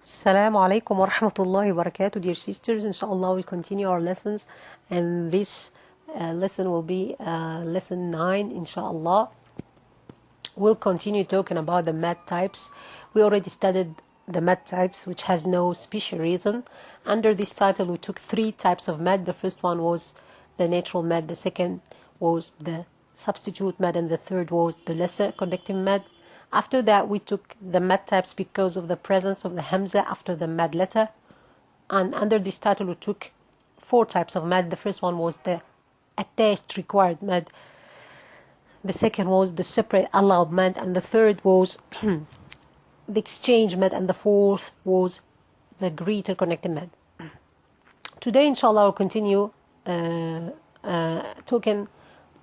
Assalamu alaikum wa rahmatullahi wa barakatuh, dear sisters. Inshallah, we'll continue our lessons, and this lesson will be lesson 9, inshallah. We'll continue talking about the math types. We already studied the math types, which has no special reason. Under this title, we took 3 types of math. The first one was the natural math, the second was the substitute math, and the third was the lesser conductive math. After that, we took the math types because of the presence of the hamza after the mad letter. And under this title, we took 4 types of mad. The first one was the attached required mad. The second was the separate allowed mad. And the third was the exchange mad. And the fourth was the greater connected mad. Today, inshallah, we'll continue talking,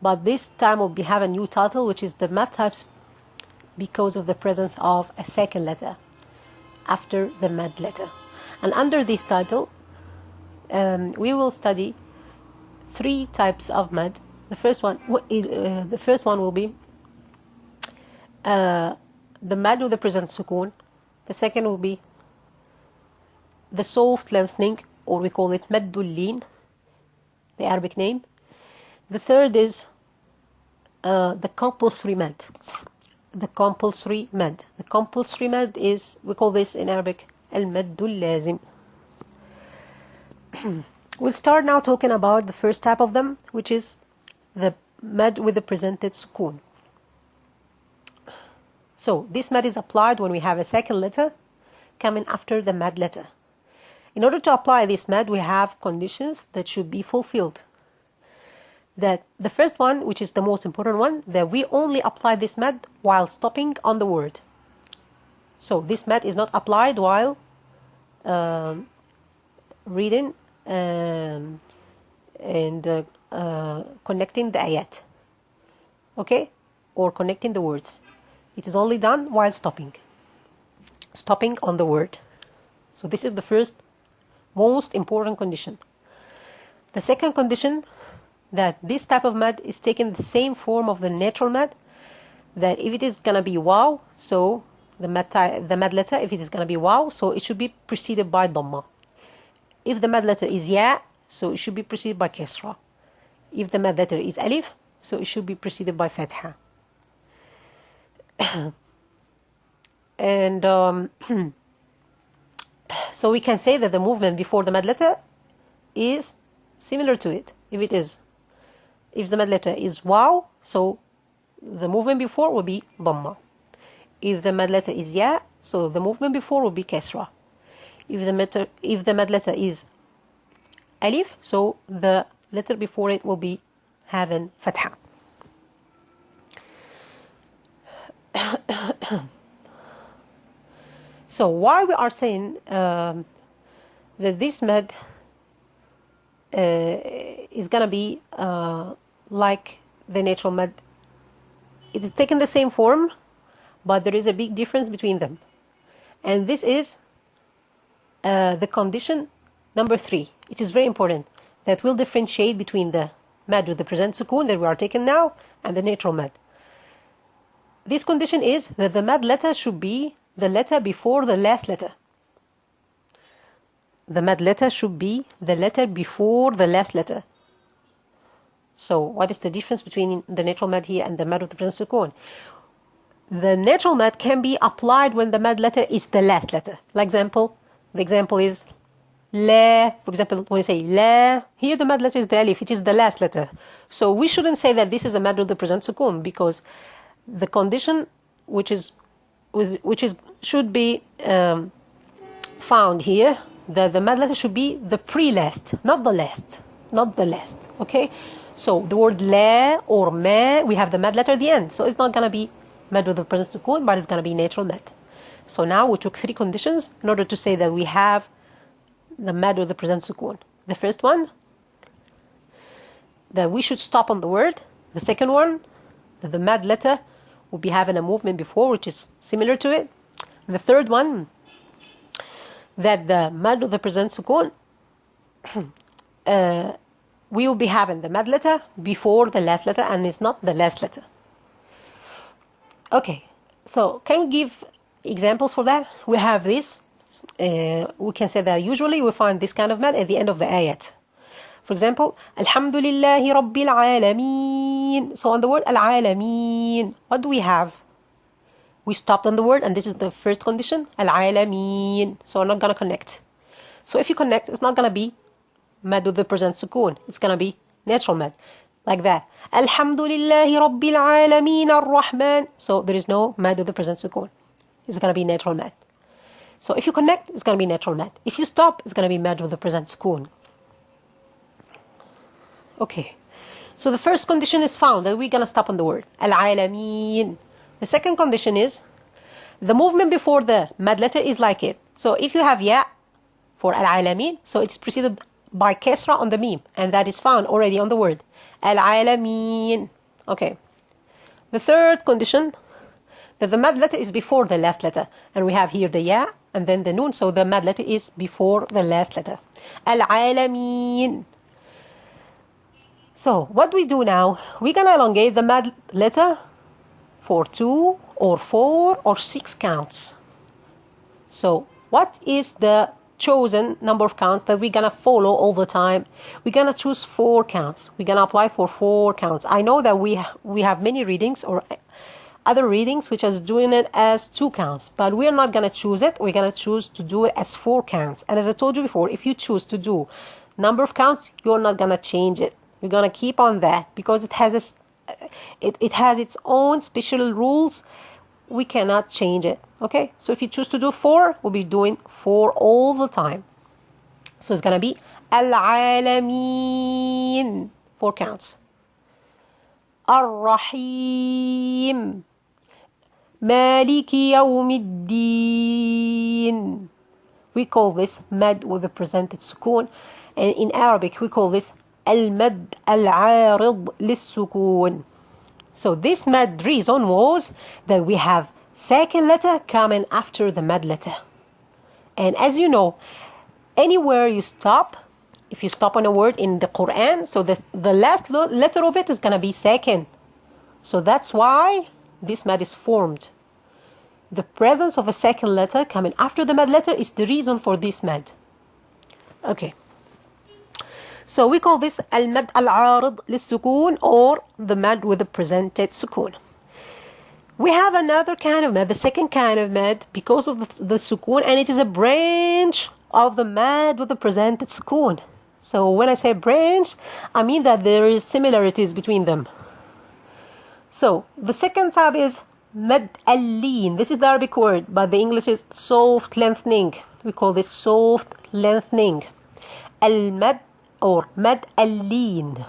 but this time we'll have a new title, which is the math types because of the presence of a second letter after the mad letter. And under this title, we will study 3 types of mad. The first one will be the mad with the present sukoon. The second will be the soft lengthening, or we call it maddul lin, the Arabic name. The third is the compulsory mad. The compulsory mad. The compulsory mad is, we call this in Arabic, al-maddul lazim. We'll start now talking about the first type of them, which is the mad with the presented sukoon. So this mad is applied when we have a second letter coming after the mad letter. In order to apply this mad, we have conditions that should be fulfilled. That the first one, which is the most important one, that we only apply this mad while stopping on the word. So this mad is not applied while reading and connecting the ayat, okay, or connecting the words. It is only done while stopping on the word. So this is the first most important condition. The second condition, that this type of mad is taking the same form of the natural mad, that if it is going to be waw, so the mad letter, if it is going to be waw, so it should be preceded by dhamma. If the mad letter is ya, so it should be preceded by kasra. If the mad letter is alif, so it should be preceded by fatha. And so we can say that the movement before the mad letter is similar to it. If the mad letter is waw, so the movement before will be dhamma. If the mad letter is ya, so the movement before will be kasra. If the mad letter is alif, so the letter before it will be having fatha. So why we are saying that this mad is gonna be like the natural mad? It is taking the same form, but there is a big difference between them, and this is the condition number 3. It is very important that will differentiate between the mad with the present sukoon that we are taking now and the natural mad. This condition is that the mad letter should be the letter before the last letter. The mad letter should be the letter before the last letter. So what is the difference between the natural mad here and the mad with the present sukoon? The natural mad can be applied when the mad letter is the last letter. The example is la. For example, when we say la, here the mad letter is the alif, it is the last letter. So we shouldn't say that this is the mad with the present sukoon, because the condition which should be found here, that the mad letter should be the pre-last, not the last, okay? So the word la or ma, we have the mad letter at the end, so it's not going to be mad with the present sukoon, but it's going to be natural mad. So now we took 3 conditions in order to say that we have the mad with the present sukoon. The first one, that we should stop on the word. The second one, that the mad letter will be having a movement before, which is similar to it. And the third one, that the mad with the present sukoon, we will be having the mad letter before the last letter, and it's not the last letter. Okay, so can we give examples for that? We have this. We can say that usually we find this kind of mad at the end of the ayat. For example, Alhamdulillahi Rabbil Alameen. So on the word Al-Alameen, what do we have? We stopped on the word, and this is the first condition, Al-Alameen. So we're not going to connect. So if you connect, it's not going to be mad with the present sukoon. It's going to be natural mad, like that. Alhamdulillahi Rabbil Alameen Ar-Rahman. So there is no mad with the present sukoon. It's going to be natural mad. So if you connect, it's going to be natural mad. If you stop, it's going to be mad with the present sukoon. Okay. So the first condition is found, that we're going to stop on the word Al-Alameen. The second condition is the movement before the mad letter is like it. So if you have ya for Al-Alameen, so it's preceded by kasra on the meme, and that is found already on the word Al-Alameen. Okay. The third condition, that the mad letter is before the last letter, and we have here the ya and then the noon, so the mad letter is before the last letter. Al-Alameen. So what do we do now? We're gonna elongate the mad letter for 2 or 4 or 6 counts. So what is the chosen number of counts that we're gonna follow all the time? We're gonna choose 4 counts. We're gonna apply for 4 counts. I know that we have many readings or other readings which is doing it as 2 counts, but we're not gonna choose it. We're gonna choose to do it as 4 counts. And as I told you before, if you choose to do number of counts, you're not gonna change it. You're gonna keep on that because it has it has its own special rules. We cannot change it. Okay, so if you choose to do 4, we'll be doing 4 all the time. So it's gonna be Al-Alameen, 4 counts. Ar-Rahim, Maliki Yawmiddin. We call this mad with the presented sukoon, and in Arabic we call this al-mad al-arid lis-sukoon. So this mad reason was that we have second letter coming after the mad letter. And as you know, anywhere you stop, if you stop on a word in the Quran, so the last letter of it is going to be second. So that's why this mad is formed. The presence of a second letter coming after the mad letter is the reason for this mad. Okay. So we call this al-mad al-arid lis-sukoon, or the mad with the presented sukoon. We have another kind of mad, the second kind of mad, because of the sukoon, and it is a branch of the mad with the presented sukoon. So when I say branch, I mean that there is similarities between them. So the second type is mad al-leen. This is the Arabic word, but the English is soft lengthening. We call this soft lengthening. Al-mad or mad al-leen.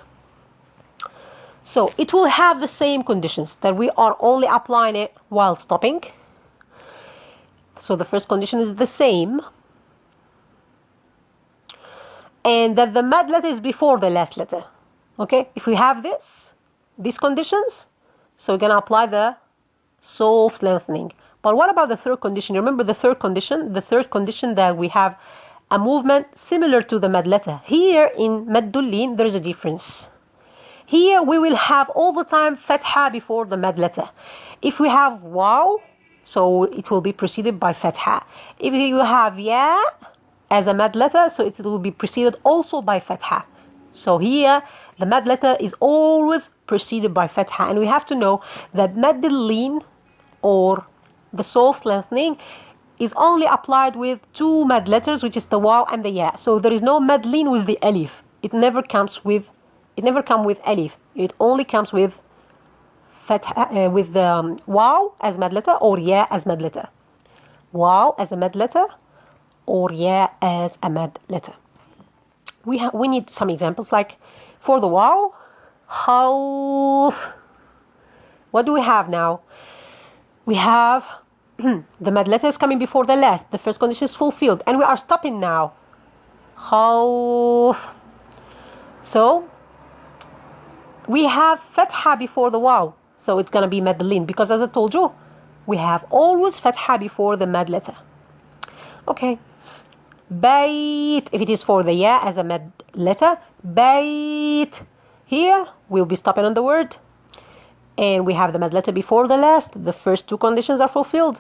So it will have the same conditions, that we are only applying it while stopping. So the first condition is the same, and that the mad letter is before the last letter. Okay, if we have these conditions, so we're gonna apply the soft lengthening. But what about the third condition? Remember the third condition? The third condition that we have a movement similar to the mad letter. Here in maddul leen, there is a difference. Here we will have all the time fatha before the mad letter. If we have waw, so it will be preceded by fatha. If you have ya as a mad letter, so it will be preceded also by fatha. So here the mad letter is always preceded by fatha, and we have to know that maddul leen, or the soft lengthening, is only applied with 2 mad letters, which is the waw and the ya. So there is no mad leen with the alif. It never comes with alif. It only comes with fatha, with the waw as mad letter or ya as mad letter. Waw as a mad letter or ya as a mad letter. We need some examples, like for the waw, khawf. What do we have now? We have the mad letter is coming before the last. The first condition is fulfilled, and we are stopping now. Khawf. So we have fatha before the waw, so it's gonna be maddul leen, because as I told you, we have always fatha before the mad letter. Okay. Bayt, if it is for the ya as a mad letter, bayt. Here we'll be stopping on the word, and we have the mad letter before the last. The first 2 conditions are fulfilled.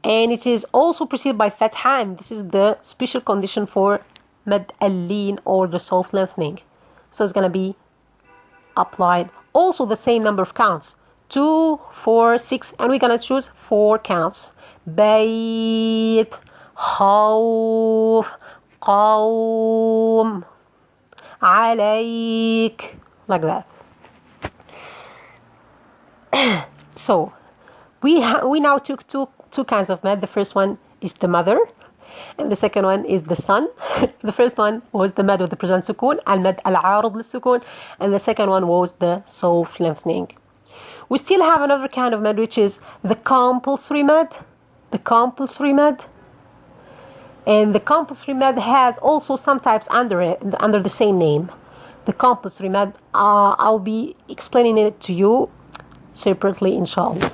and it is also preceded by fatha, and this is the special condition for mad al-lin or the soft lengthening. So it's going to be applied also the same number of counts, 2, 4, 6, and we're going to choose 4 counts. Bayt, khawf, qawm, alayk, like that. So we now took two kinds of mad. The first one is the mother, and the second one is the son. The first one was the mad with the present sukoon, al-mad al-arid lis-sukoon, and the second one was the soft lengthening. We still have another kind of mad, which is the compulsory mad. The compulsory mad. And the compulsory mad has also some types under it, under the same name. The compulsory mad, I'll be explaining it to you separately, inshallah.